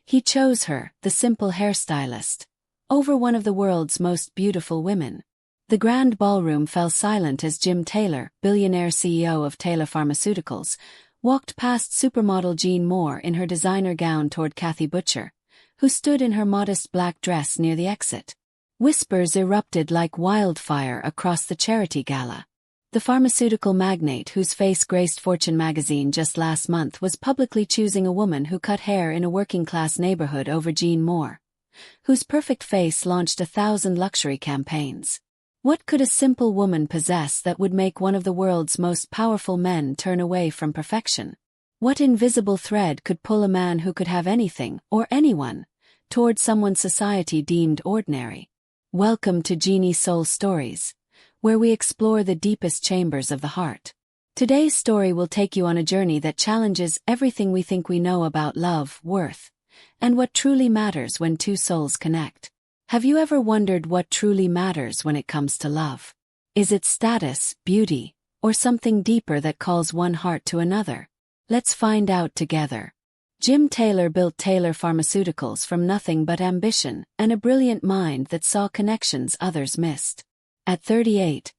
He chose her, the simple hairstylist, over one of the world's most beautiful women. The grand ballroom fell silent as Jim Taylor, billionaire CEO of Taylor Pharmaceuticals, walked past supermodel Geeny Moore in her designer gown toward Kathy Butcher, who stood in her modest black dress near the exit. Whispers erupted like wildfire across the charity gala. The pharmaceutical magnate whose face graced Fortune magazine just last month was publicly choosing a woman who cut hair in a working-class neighborhood over Geeny Moore, whose perfect face launched 1,000 luxury campaigns. What could a simple woman possess that would make one of the world's most powerful men turn away from perfection? What invisible thread could pull a man who could have anything, or anyone, toward someone society deemed ordinary? Welcome to Geeny Soul Stories, where we explore the deepest chambers of the heart. Today's story will take you on a journey that challenges everything we think we know about love, worth, and what truly matters when two souls connect. Have you ever wondered what truly matters when it comes to love? Is it status, beauty, or something deeper that calls one heart to another? Let's find out together. Jim Taylor built Taylor Pharmaceuticals from nothing but ambition and a brilliant mind that saw connections others missed. At 38,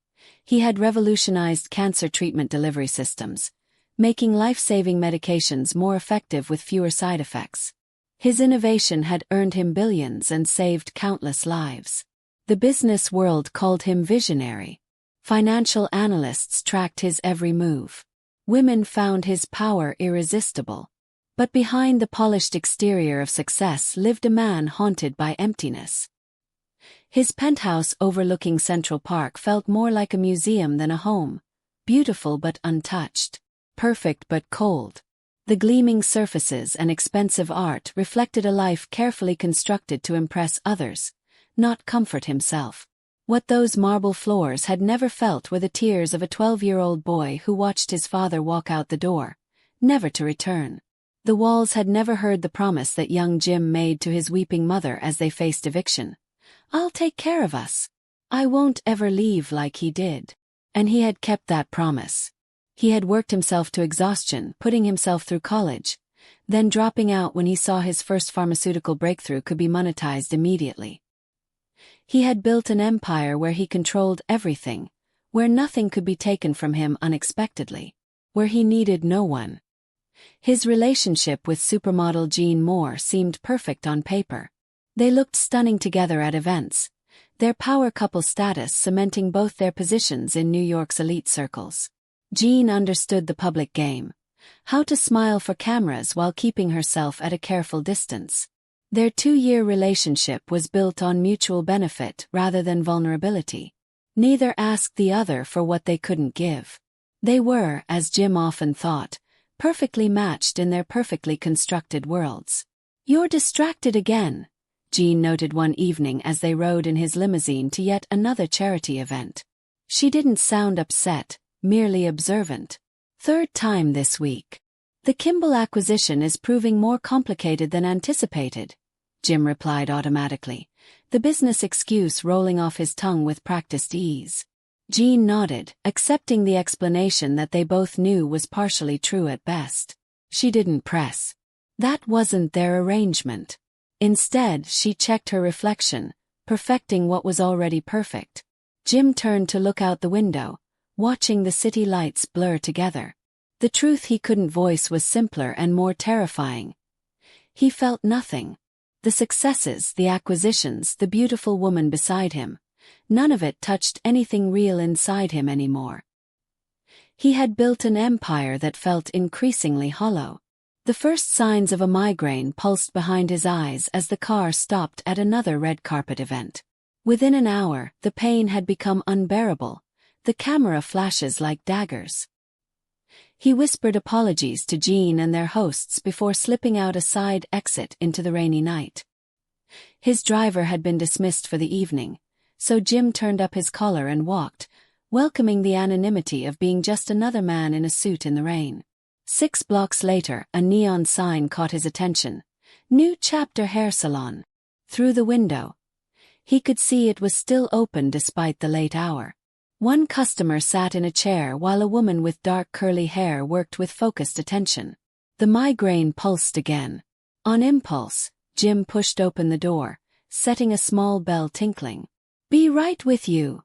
he had revolutionized cancer treatment delivery systems, making life-saving medications more effective with fewer side effects. His innovation had earned him billions and saved countless lives. The business world called him visionary. Financial analysts tracked his every move. Women found his power irresistible. But behind the polished exterior of success lived a man haunted by emptiness. His penthouse overlooking Central Park felt more like a museum than a home, beautiful but untouched, perfect but cold. The gleaming surfaces and expensive art reflected a life carefully constructed to impress others, not comfort himself. What those marble floors had never felt were the tears of a 12-year-old boy who watched his father walk out the door, never to return. The walls had never heard the promise that young Jim made to his weeping mother as they faced eviction. "I'll take care of us. I won't ever leave," like he did. And he had kept that promise. He had worked himself to exhaustion, putting himself through college, then dropping out when he saw his first pharmaceutical breakthrough could be monetized immediately. He had built an empire where he controlled everything, where nothing could be taken from him unexpectedly, where he needed no one. His relationship with supermodel Geeny Moore seemed perfect on paper. They looked stunning together at events, their power couple status cementing both their positions in New York's elite circles. Geeny understood the public game, how to smile for cameras while keeping herself at a careful distance. Their 2-year relationship was built on mutual benefit rather than vulnerability. Neither asked the other for what they couldn't give. They were, as Jim often thought, perfectly matched in their perfectly constructed worlds. "You're distracted again," Geeny noted one evening as they rode in his limousine to yet another charity event. She didn't sound upset, merely observant. "Third time this week. The Kimball acquisition is proving more complicated than anticipated," Jim replied automatically, the business excuse rolling off his tongue with practiced ease. Geeny nodded, accepting the explanation that they both knew was partially true at best. She didn't press. That wasn't their arrangement. Instead, she checked her reflection, perfecting what was already perfect. Jim turned to look out the window, watching the city lights blur together. The truth he couldn't voice was simpler and more terrifying. He felt nothing. The successes, the acquisitions, the beautiful woman beside him, none of it touched anything real inside him anymore. He had built an empire that felt increasingly hollow. The first signs of a migraine pulsed behind his eyes as the car stopped at another red carpet event. Within an hour, the pain had become unbearable, the camera flashes like daggers. He whispered apologies to Geeny and their hosts before slipping out a side exit into the rainy night. His driver had been dismissed for the evening, so Jim turned up his collar and walked, welcoming the anonymity of being just another man in a suit in the rain. 6 blocks later, a neon sign caught his attention. "New Chapter Hair Salon." Through the window, he could see it was still open despite the late hour. One customer sat in a chair while a woman with dark curly hair worked with focused attention. The migraine pulsed again. On impulse, Jim pushed open the door, setting a small bell tinkling. "Be right with you,"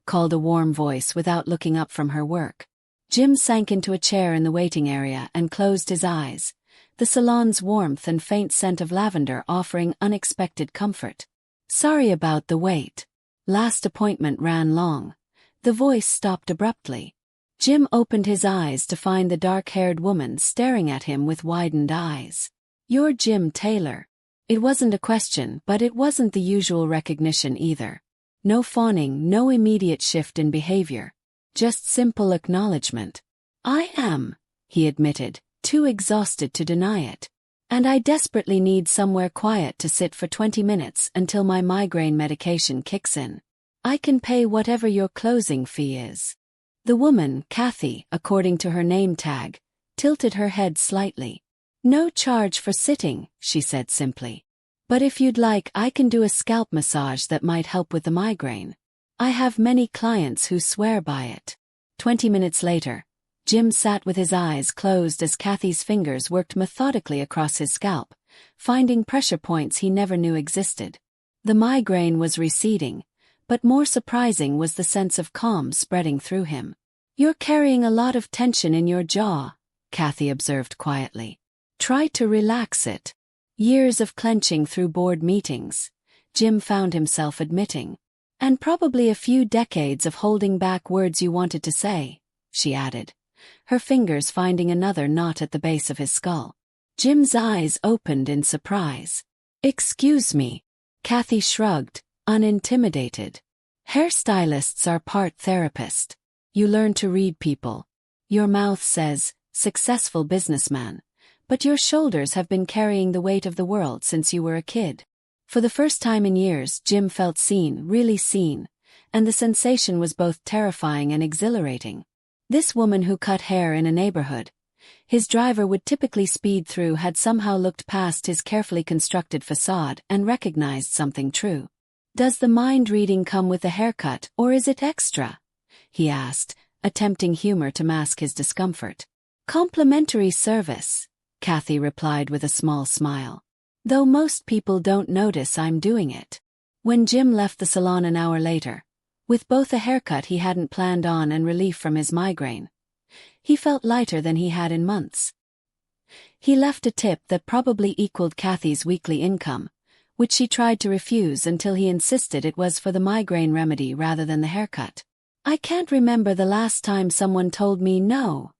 called a warm voice without looking up from her work. Jim sank into a chair in the waiting area and closed his eyes, the salon's warmth and faint scent of lavender offering unexpected comfort. "Sorry about the wait. Last appointment ran long." The voice stopped abruptly. Jim opened his eyes to find the dark-haired woman staring at him with widened eyes. "You're Jim Taylor." It wasn't a question, but it wasn't the usual recognition either. No fawning, no immediate shift in behavior. Just simple acknowledgement. "I am," he admitted, too exhausted to deny it. "And I desperately need somewhere quiet to sit for 20 minutes until my migraine medication kicks in. I can pay whatever your closing fee is." The woman, Kathy, according to her name tag, tilted her head slightly. "No charge for sitting," she said simply. "But if you'd like, I can do a scalp massage that might help with the migraine. I have many clients who swear by it." 20 minutes later, Jim sat with his eyes closed as Kathy's fingers worked methodically across his scalp, finding pressure points he never knew existed. The migraine was receding, but more surprising was the sense of calm spreading through him. "You're carrying a lot of tension in your jaw," Kathy observed quietly. "Try to relax it." Years of clenching through board meetings, Jim found himself admitting. "And probably a few decades of holding back words you wanted to say," she added, her fingers finding another knot at the base of his skull. Jim's eyes opened in surprise. "Excuse me." Kathy shrugged, unintimidated. "Hairstylists are part therapist. You learn to read people. Your mouth says, successful businessman, but your shoulders have been carrying the weight of the world since you were a kid." For the first time in years, Jim felt seen, really seen, and the sensation was both terrifying and exhilarating. This woman who cut hair in a neighborhood his driver would typically speed through had somehow looked past his carefully constructed facade and recognized something true. "Does the mind reading come with the haircut, or is it extra?" he asked, attempting humor to mask his discomfort. "Complimentary service," Kathy replied with a small smile. "Though most people don't notice I'm doing it." When Jim left the salon an hour later, with both a haircut he hadn't planned on and relief from his migraine, he felt lighter than he had in months. He left a tip that probably equaled Kathy's weekly income, which she tried to refuse until he insisted it was for the migraine remedy rather than the haircut. "I can't remember the last time someone told me no,"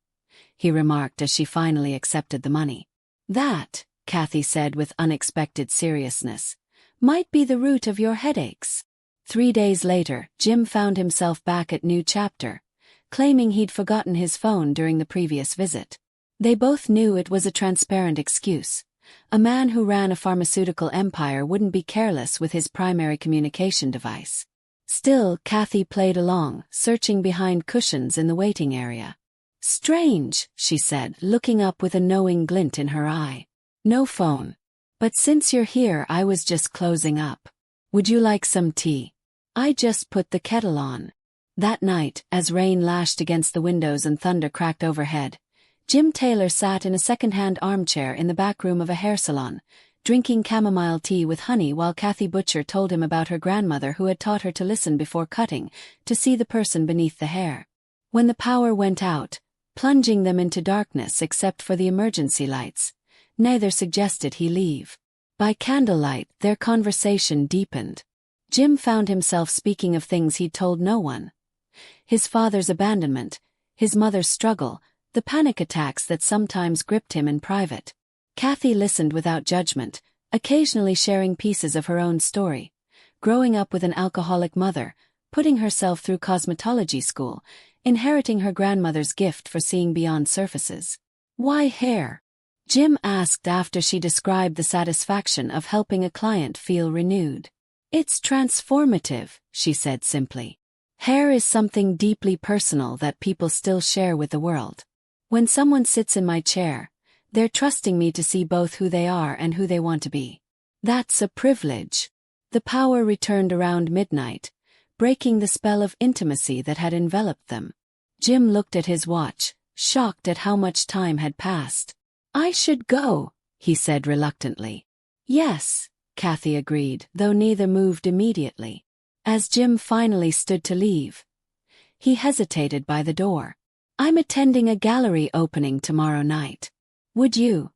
he remarked as she finally accepted the money. "That," Kathy said with unexpected seriousness, "might be the root of your headaches." 3 days later, Jim found himself back at New Chapter, claiming he'd forgotten his phone during the previous visit. They both knew it was a transparent excuse. A man who ran a pharmaceutical empire wouldn't be careless with his primary communication device. Still, Kathy played along, searching behind cushions in the waiting area. "Strange," she said, looking up with a knowing glint in her eye. "No phone. But since you're here, I was just closing up. Would you like some tea? I just put the kettle on." That night, as rain lashed against the windows and thunder cracked overhead, Jim Taylor sat in a second-hand armchair in the back room of a hair salon, drinking chamomile tea with honey while Kathy Butcher told him about her grandmother who had taught her to listen before cutting, to see the person beneath the hair. When the power went out, plunging them into darkness except for the emergency lights, neither suggested he leave. By candlelight, their conversation deepened. Jim found himself speaking of things he'd told no one. His father's abandonment, his mother's struggle, the panic attacks that sometimes gripped him in private. Kathy listened without judgment, occasionally sharing pieces of her own story. Growing up with an alcoholic mother, putting herself through cosmetology school, inheriting her grandmother's gift for seeing beyond surfaces. "Why hair?" Jim asked after she described the satisfaction of helping a client feel renewed. "It's transformative," she said simply. "Hair is something deeply personal that people still share with the world. When someone sits in my chair, they're trusting me to see both who they are and who they want to be. That's a privilege." The power returned around midnight, breaking the spell of intimacy that had enveloped them. Jim looked at his watch, shocked at how much time had passed. "I should go," he said reluctantly. Yes, Kathy agreed, though neither moved immediately. As Jim finally stood to leave, he hesitated by the door. I'm attending a gallery opening tomorrow night. Would you?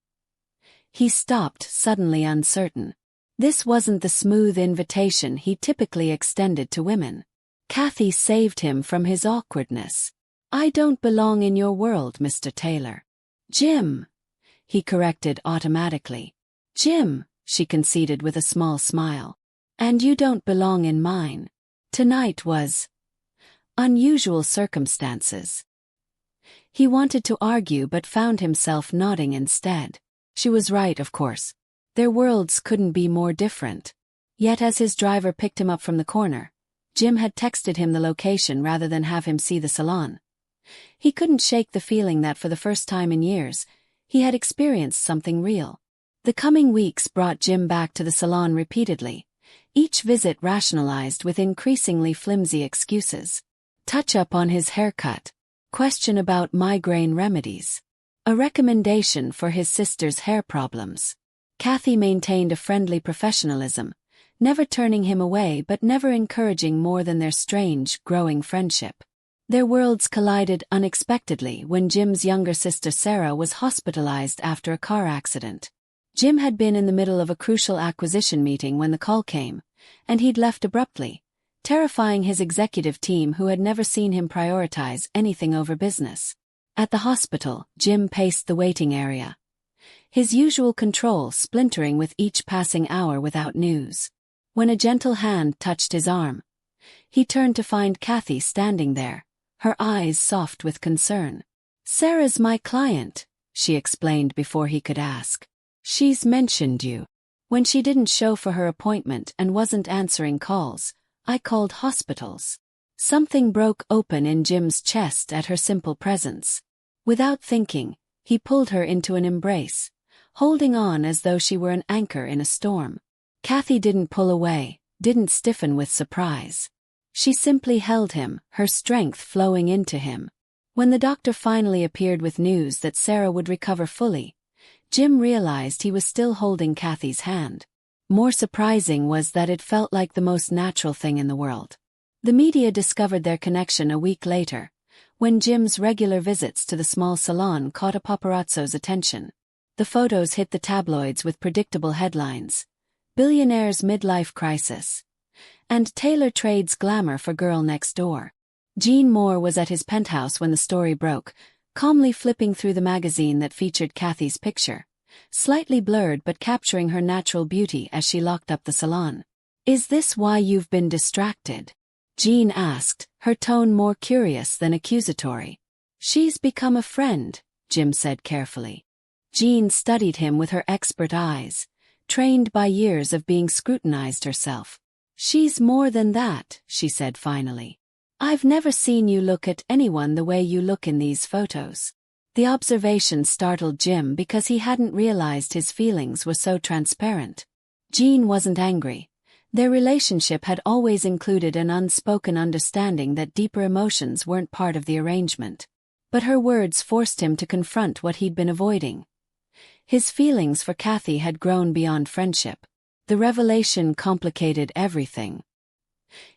He stopped, suddenly uncertain. This wasn't the smooth invitation he typically extended to women. Kathy saved him from his awkwardness. I don't belong in your world, Mr. Taylor. Jim, he corrected automatically. Jim, she conceded with a small smile. And you don't belong in mine. Tonight was unusual circumstances. He wanted to argue but found himself nodding instead. She was right, of course. Their worlds couldn't be more different. Yet as his driver picked him up from the corner, Jim had texted him the location rather than have him see the salon. He couldn't shake the feeling that for the first time in years, he had experienced something real. The coming weeks brought Jim back to the salon repeatedly, each visit rationalized with increasingly flimsy excuses. Touch-up on his haircut, question about migraine remedies, a recommendation for his sister's hair problems. Kathy maintained a friendly professionalism, never turning him away but never encouraging more than their strange, growing friendship. Their worlds collided unexpectedly when Jim's younger sister Sarah was hospitalized after a car accident. Jim had been in the middle of a crucial acquisition meeting when the call came, and he'd left abruptly, terrifying his executive team who had never seen him prioritize anything over business. At the hospital, Jim paced the waiting area, his usual control splintering with each passing hour without news. When a gentle hand touched his arm, he turned to find Kathy standing there, her eyes soft with concern. Sarah's my client, she explained before he could ask. She's mentioned you. When she didn't show for her appointment and wasn't answering calls, I called hospitals. Something broke open in Jim's chest at her simple presence. Without thinking, he pulled her into an embrace, holding on as though she were an anchor in a storm. Kathy didn't pull away, didn't stiffen with surprise. She simply held him, her strength flowing into him. When the doctor finally appeared with news that Sarah would recover fully, Jim realized he was still holding Kathy's hand. More surprising was that it felt like the most natural thing in the world. The media discovered their connection a week later, when Jim's regular visits to the small salon caught a paparazzo's attention. The photos hit the tabloids with predictable headlines: Billionaire's midlife crisis, and Taylor trades glamour for girl next door. Jean Moore was at his penthouse when the story broke, calmly flipping through the magazine that featured Kathy's picture, slightly blurred but capturing her natural beauty as she locked up the salon. Is this why you've been distracted? Jean asked, her tone more curious than accusatory. She's become a friend, Jim said carefully. Jean studied him with her expert eyes, trained by years of being scrutinized herself. She's more than that, she said finally. I've never seen you look at anyone the way you look in these photos. The observation startled Jim because he hadn't realized his feelings were so transparent. Jean wasn't angry. Their relationship had always included an unspoken understanding that deeper emotions weren't part of the arrangement. But her words forced him to confront what he'd been avoiding. His feelings for Kathy had grown beyond friendship. The revelation complicated everything.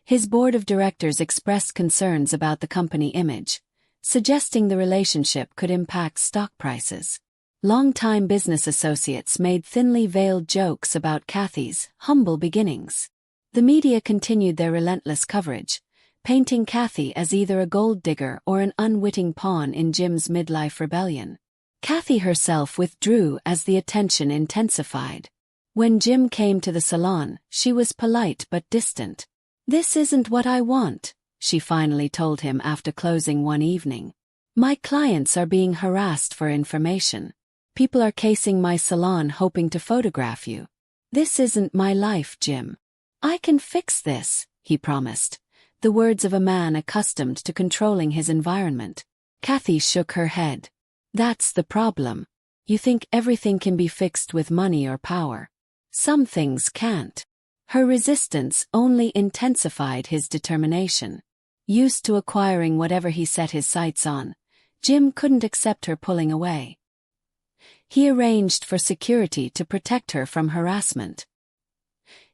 His board of directors expressed concerns about the company image, suggesting the relationship could impact stock prices. Longtime business associates made thinly veiled jokes about Kathy's humble beginnings. The media continued their relentless coverage, painting Kathy as either a gold digger or an unwitting pawn in Jim's midlife rebellion. Kathy herself withdrew as the attention intensified. When Jim came to the salon, she was polite but distant. "This isn't what I want," she finally told him after closing one evening. "My clients are being harassed for information. People are casing my salon hoping to photograph you. This isn't my life, Jim. I can fix this," he promised, the words of a man accustomed to controlling his environment. Kathy shook her head. "That's the problem. You think everything can be fixed with money or power. Some things can't." Her resistance only intensified his determination. Used to acquiring whatever he set his sights on, Jim couldn't accept her pulling away. He arranged for security to protect her from harassment.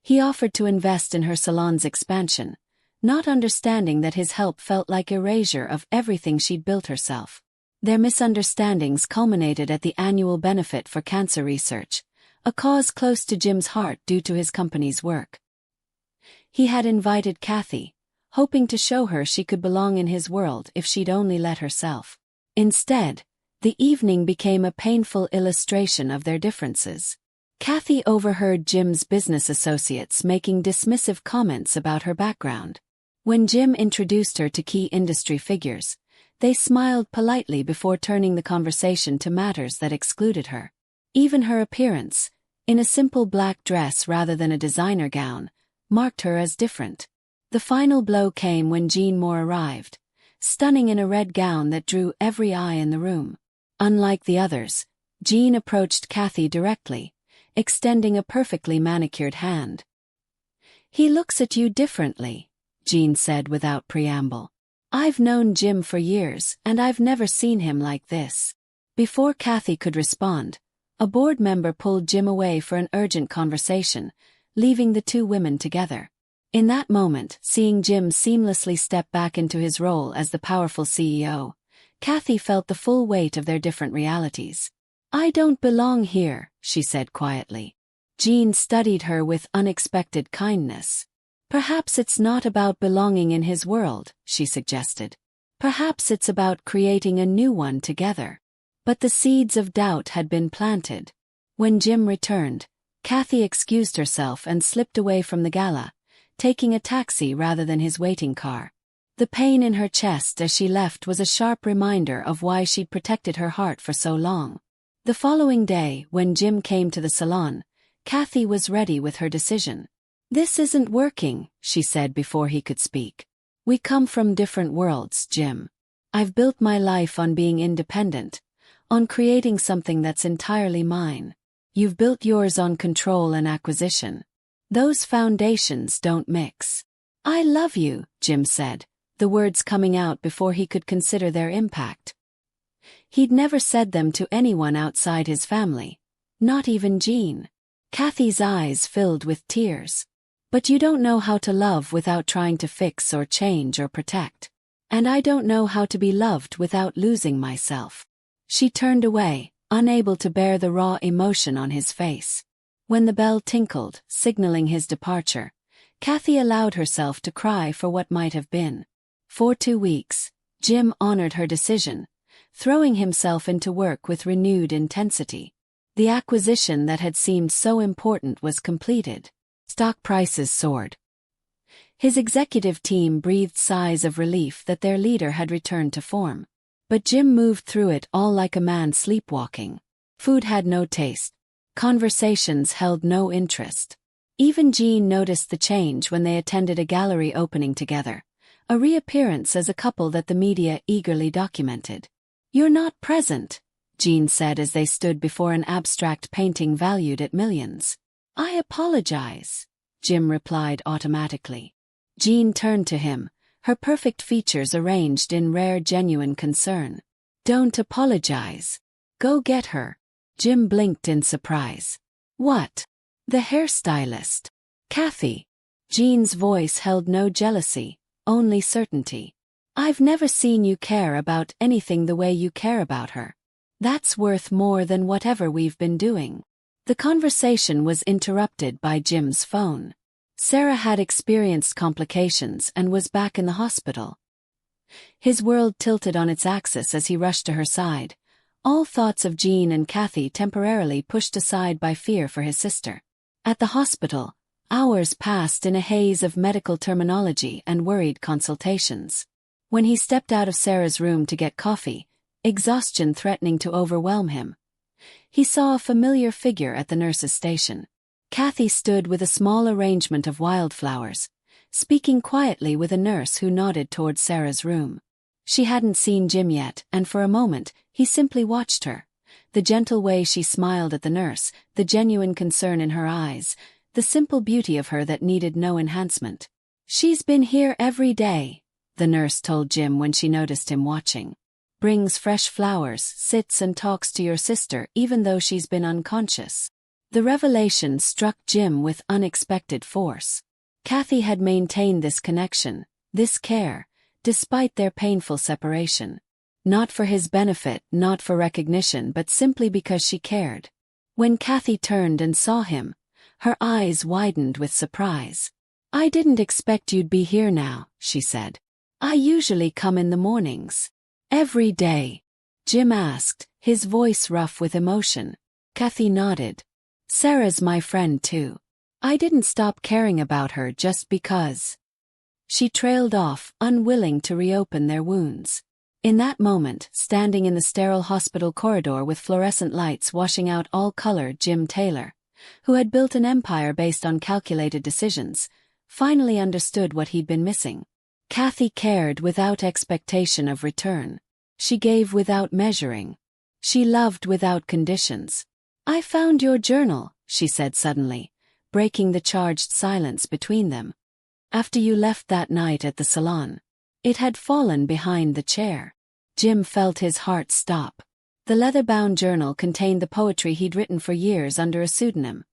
He offered to invest in her salon's expansion, not understanding that his help felt like erasure of everything she'd built herself. Their misunderstandings culminated at the annual benefit for cancer research, a cause close to Jim's heart due to his company's work. He had invited Kathy, hoping to show her she could belong in his world if she'd only let herself. Instead, the evening became a painful illustration of their differences. Kathy overheard Jim's business associates making dismissive comments about her background. When Jim introduced her to key industry figures, they smiled politely before turning the conversation to matters that excluded her. Even her appearance, in a simple black dress rather than a designer gown, marked her as different. The final blow came when Jean Moore arrived, stunning in a red gown that drew every eye in the room. Unlike the others, Jean approached Kathy directly, extending a perfectly manicured hand. "He looks at you differently," Jean said without preamble. "I've known Jim for years and I've never seen him like this." Before Kathy could respond, a board member pulled Jim away for an urgent conversation, leaving the two women together. In that moment, seeing Jim seamlessly step back into his role as the powerful CEO, Kathy felt the full weight of their different realities. "I don't belong here," she said quietly. Jean studied her with unexpected kindness. "Perhaps it's not about belonging in his world," she suggested. "Perhaps it's about creating a new one together." But the seeds of doubt had been planted. When Jim returned, Kathy excused herself and slipped away from the gala, taking a taxi rather than his waiting car. The pain in her chest as she left was a sharp reminder of why she'd protected her heart for so long. The following day, when Jim came to the salon, Kathy was ready with her decision. "This isn't working," she said before he could speak. "We come from different worlds, Jim. I've built my life on being independent, on creating something that's entirely mine. You've built yours on control and acquisition. Those foundations don't mix." "I love you," Jim said, the words coming out before he could consider their impact. He'd never said them to anyone outside his family, not even Jean. Kathy's eyes filled with tears. "But you don't know how to love without trying to fix or change or protect. And I don't know how to be loved without losing myself." She turned away, unable to bear the raw emotion on his face. When the bell tinkled, signaling his departure, Kathy allowed herself to cry for what might have been. For 2 weeks, Jim honored her decision, throwing himself into work with renewed intensity. The acquisition that had seemed so important was completed. Stock prices soared. His executive team breathed sighs of relief that their leader had returned to form. But Jim moved through it all like a man sleepwalking. Food had no taste. Conversations held no interest. Even Jean noticed the change when they attended a gallery opening together, a reappearance as a couple that the media eagerly documented. "You're not present," Jean said as they stood before an abstract painting valued at millions. "I apologize," Jim replied automatically. Jean turned to him, her perfect features arranged in rare genuine concern. "Don't apologize. Go get her." Jim blinked in surprise. "What?" "The hairstylist." "Kathy." Jean's voice held no jealousy, only certainty. "I've never seen you care about anything the way you care about her. That's worth more than whatever we've been doing." The conversation was interrupted by Jim's phone. Sarah had experienced complications and was back in the hospital. His world tilted on its axis as he rushed to her side, all thoughts of Jean and Kathy temporarily pushed aside by fear for his sister. At the hospital, hours passed in a haze of medical terminology and worried consultations. When he stepped out of Sarah's room to get coffee, exhaustion threatening to overwhelm him, he saw a familiar figure at the nurse's station. Kathy stood with a small arrangement of wildflowers, speaking quietly with a nurse who nodded toward Sarah's room. She hadn't seen Jim yet, and for a moment, he simply watched her. The gentle way she smiled at the nurse, the genuine concern in her eyes, the simple beauty of her that needed no enhancement. "She's been here every day," the nurse told Jim when she noticed him watching. brings fresh flowers, sits and talks to your sister even though she's been unconscious. The revelation struck Jim with unexpected force. Kathy had maintained this connection, this care, despite their painful separation. Not for his benefit, not for recognition, but simply because she cared. When Kathy turned and saw him, her eyes widened with surprise. "I didn't expect you'd be here now," she said. "I usually come in the mornings." "Every day?" Jim asked, his voice rough with emotion. Kathy nodded. "Sarah's my friend too. I didn't stop caring about her just because." She trailed off, unwilling to reopen their wounds. In that moment, standing in the sterile hospital corridor with fluorescent lights washing out all color, Jim Taylor, who had built an empire based on calculated decisions, finally understood what he'd been missing. Kathy cared without expectation of return. She gave without measuring. She loved without conditions. "I found your journal," she said suddenly, breaking the charged silence between them. "After you left that night at the salon." It had fallen behind the chair. Jim felt his heart stop. The leather-bound journal contained the poetry he'd written for years under a pseudonym.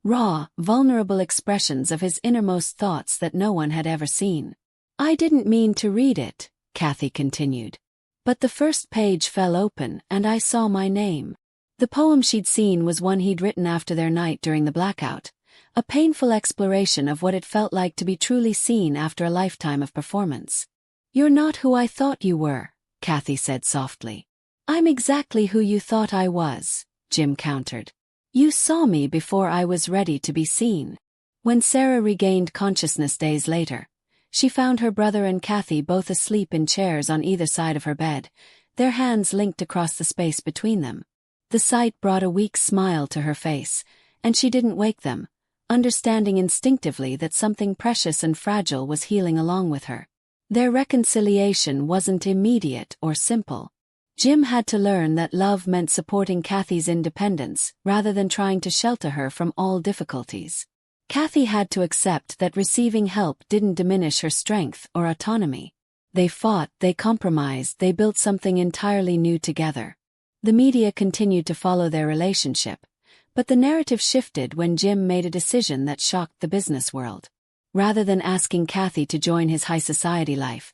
Raw, vulnerable expressions of his innermost thoughts that no one had ever seen. "I didn't mean to read it," Kathy continued. "But the first page fell open and I saw my name." The poem she'd seen was one he'd written after their night during the blackout, a painful exploration of what it felt like to be truly seen after a lifetime of performance. "You're not who I thought you were," Kathy said softly. "I'm exactly who you thought I was," Jim countered. "You saw me before I was ready to be seen." When Sarah regained consciousness days later, she found her brother and Kathy both asleep in chairs on either side of her bed, their hands linked across the space between them. The sight brought a weak smile to her face, and she didn't wake them, understanding instinctively that something precious and fragile was healing along with her. Their reconciliation wasn't immediate or simple. Jim had to learn that love meant supporting Kathy's independence rather than trying to shelter her from all difficulties. Kathy had to accept that receiving help didn't diminish her strength or autonomy. They fought, they compromised, they built something entirely new together. The media continued to follow their relationship, but the narrative shifted when Jim made a decision that shocked the business world. Rather than asking Kathy to join his high society life,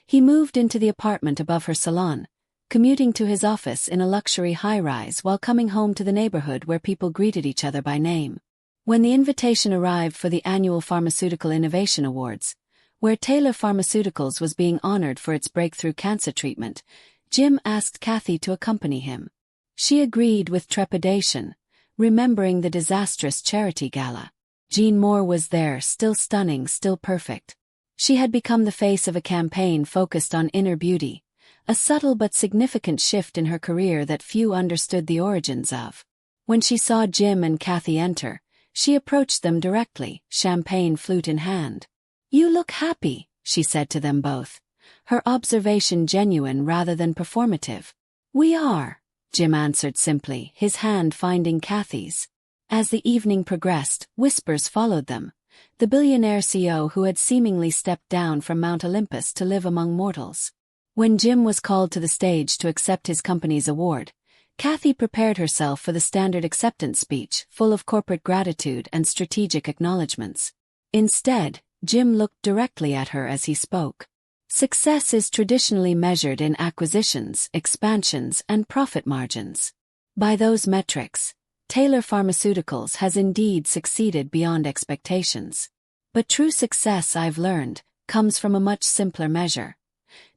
he moved into the apartment above her salon, commuting to his office in a luxury high-rise while coming home to the neighborhood where people greeted each other by name. When the invitation arrived for the annual Pharmaceutical Innovation Awards, where Taylor Pharmaceuticals was being honored for its breakthrough cancer treatment, Jim asked Kathy to accompany him. She agreed with trepidation, remembering the disastrous charity gala. Jean Moore was there, still stunning, still perfect. She had become the face of a campaign focused on inner beauty, a subtle but significant shift in her career that few understood the origins of. When she saw Jim and Kathy enter, she approached them directly, champagne flute in hand. "You look happy," she said to them both, her observation genuine rather than performative. "We are," Jim answered simply, his hand finding Kathy's. As the evening progressed, whispers followed them. The billionaire CEO who had seemingly stepped down from Mount Olympus to live among mortals. When Jim was called to the stage to accept his company's award, Kathy prepared herself for the standard acceptance speech, full of corporate gratitude and strategic acknowledgments. Instead, Jim looked directly at her as he spoke. "Success is traditionally measured in acquisitions, expansions, and profit margins. By those metrics, Taylor Pharmaceuticals has indeed succeeded beyond expectations. But true success, I've learned, comes from a much simpler measure.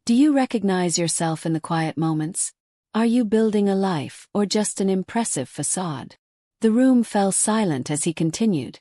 Do you recognize yourself in the quiet moments? Are you building a life or just an impressive facade?" The room fell silent as he continued,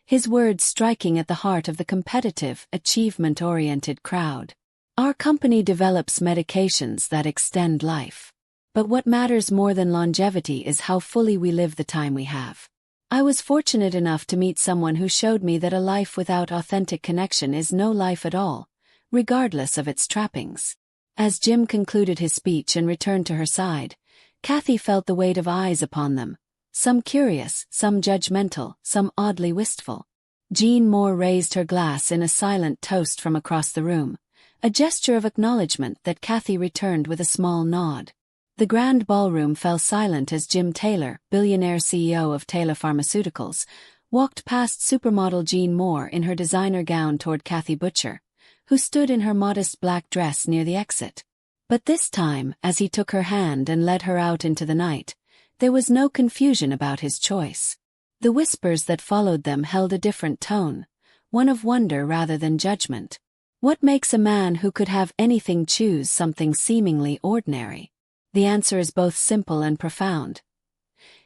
his words striking at the heart of the competitive, achievement-oriented crowd. "Our company develops medications that extend life. But what matters more than longevity is how fully we live the time we have. I was fortunate enough to meet someone who showed me that a life without authentic connection is no life at all, regardless of its trappings." As Jim concluded his speech and returned to her side, Kathy felt the weight of eyes upon them, some curious, some judgmental, some oddly wistful. Jean Moore raised her glass in a silent toast from across the room, a gesture of acknowledgement that Kathy returned with a small nod. The grand ballroom fell silent as Jim Taylor, billionaire CEO of Taylor Pharmaceuticals, walked past supermodel Jean Moore in her designer gown toward Kathy Butcher, who stood in her modest black dress near the exit. But this time, as he took her hand and led her out into the night, there was no confusion about his choice. The whispers that followed them held a different tone, one of wonder rather than judgment. What makes a man who could have anything choose something seemingly ordinary? The answer is both simple and profound.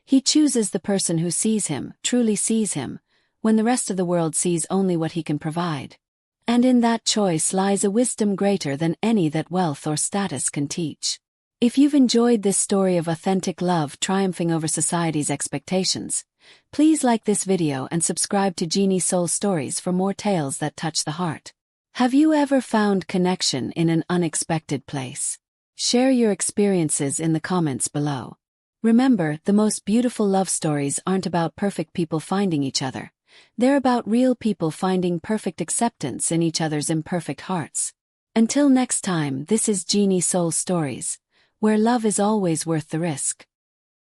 He chooses the person who sees him, truly sees him, when the rest of the world sees only what he can provide. And in that choice lies a wisdom greater than any that wealth or status can teach. If you've enjoyed this story of authentic love triumphing over society's expectations, please like this video and subscribe to Geeny Soul Stories for more tales that touch the heart. Have you ever found connection in an unexpected place? Share your experiences in the comments below. Remember, the most beautiful love stories aren't about perfect people finding each other. They're about real people finding perfect acceptance in each other's imperfect hearts. Until next time, this is Geeny Soul Stories, where love is always worth the risk.